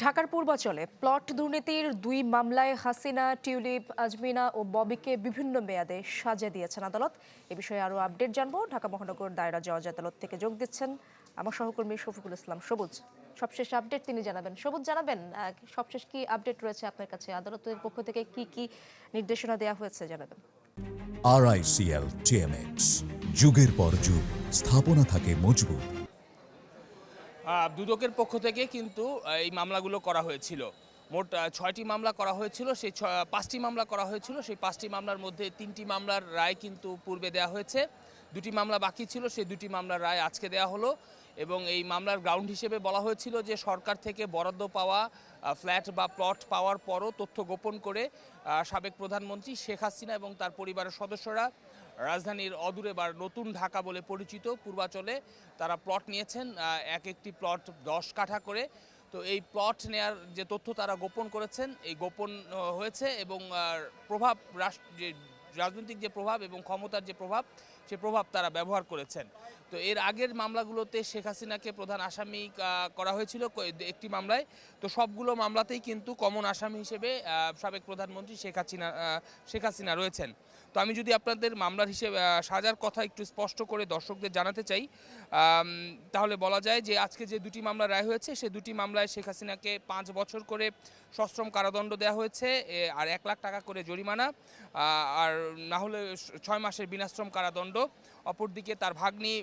ঢাকার পূর্বাচলে প্লট দুর্নীতির দুই মামলায় হাসিনা, টিউলিপ, আজমিনা ও ববিকে বিভিন্ন মেয়াদে সাজা দিয়েছেন আদালত। এ বিষয়ে আরও আপডেট জানবো। ঢাকা মহানগর দায়রা জজ আদালত থেকে যোগ দিচ্ছেন আমার সহকর্মী শফিকুল ইসলাম সবুজ। সবশেষ আপডেট তিনি জানাবেন। সবুজ, জানাবেন সবশেষ কি আপডেট রয়েছে আপনার কাছে? আদালতের পক্ষ থেকে কি কি নির্দেশনা দেওয়া হয়েছে জানাবেন। RICL TMX, যুগের পর যুগ স্থাপনা থাকে মজবুত। দুদকের পক্ষ থেকে কিন্তু এই মামলাগুলো করা হয়েছিল। মোট ৬টি মামলা করা হয়েছিল। সেই ৫টি মামলা করা হয়েছিল। সেই ৫টি মামলার মধ্যে ৩টি মামলার রায় কিন্তু পূর্বে দেওয়া হয়েছে। ২টি মামলা বাকি ছিল, সেই ২টি মামলার রায় আজকে দেওয়া হলো। এবং এই মামলার গ্রাউন্ড হিসেবে বলা হয়েছিল যে সরকার থেকে বরাদ্দ পাওয়া ফ্ল্যাট বা প্লট পাওয়ার পরও তথ্য গোপন করে সাবেক প্রধানমন্ত্রী শেখ হাসিনা এবং তার পরিবারের সদস্যরা রাজধানীর অদূরে বা নতুন ঢাকা বলে পরিচিত পূর্বাচলে তারা প্লট নিয়েছেন, এক একটি প্লট ১০ কাঠা করে। তো এই প্লট নেয়ার যে তথ্য তারা গোপন করেছেন, এই গোপন হয়েছে এবং প্রভাব যে রাজনৈতিক যে প্রভাব এবং ক্ষমতার যে প্রভাব, সে প্রভাব তারা ব্যবহার করেছেন। তো এর আগের মামলাগুলোতে শেখ হাসিনাকে প্রধান আসামি করা হয়েছিল একটি মামলায়। তো সবগুলো মামলাতেই কিন্তু কমন আসামি হিসেবে সাবেক প্রধানমন্ত্রী শেখ হাসিনা রয়েছেন। তো আমি যদি আপনাদের মামলার হিসেবে সাজার কথা একটু স্পষ্ট করে দর্শকদের জানাতে চাই, তাহলে বলা যায় যে আজকে যে দুটি মামলা রায় হয়েছে, সে দুটি মামলায় শেখ হাসিনাকে ৫ বছর করে সশ্রম কারাদণ্ড দেওয়া হয়েছে, আর ১ লাখ টাকা করে জরিমানা, আর না হলে ৬ মাসের বিনাশ্রম কারাদণ্ড। অপরদিকে তার ভাগ্নি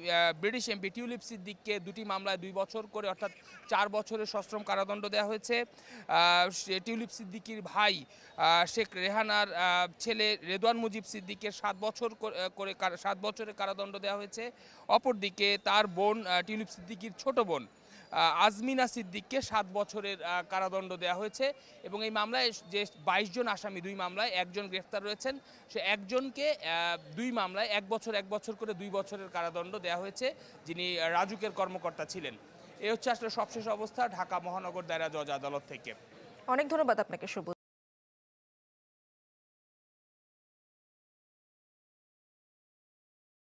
ব্রিটিশ এমপি টিউলিপ সিদ্দিককে দুটি মামলায় ২ বছর করে অর্থাৎ ৪ বছরের সশ্রম কারাদণ্ড দেওয়া হয়েছে। টিউলিপ সিদ্দিকির ভাই শেখ রেহানার ছেলে রেদওয়ান মুজিব সিদ্দিকের ৭ বছর করে ৭ বছরের কারাদণ্ড দেওয়া হয়েছে। অপরদিকে তার বোন টিউলিপ সিদ্দিকির ছোট বোন আজমিনা সিদ্দিককে ৭ বছরের কারাদণ্ড দেওয়া হয়েছে। এবং এই মামলায় যে ২২ জন আসামি, দুই মামলায় একজন গ্রেফতার রয়েছেন, সে একজনকে দুই মামলায় ১ বছর ১ বছর করে ২ বছরের কারাদণ্ড দেওয়া হয়েছে, যিনি রাজুকের কর্মকর্তা ছিলেন। এ হচ্ছে আসলে সবশেষ অবস্থা ঢাকা মহানগর দায়রা জজ আদালত থেকে। অনেক ধন্যবাদ আপনাকে সবুজ।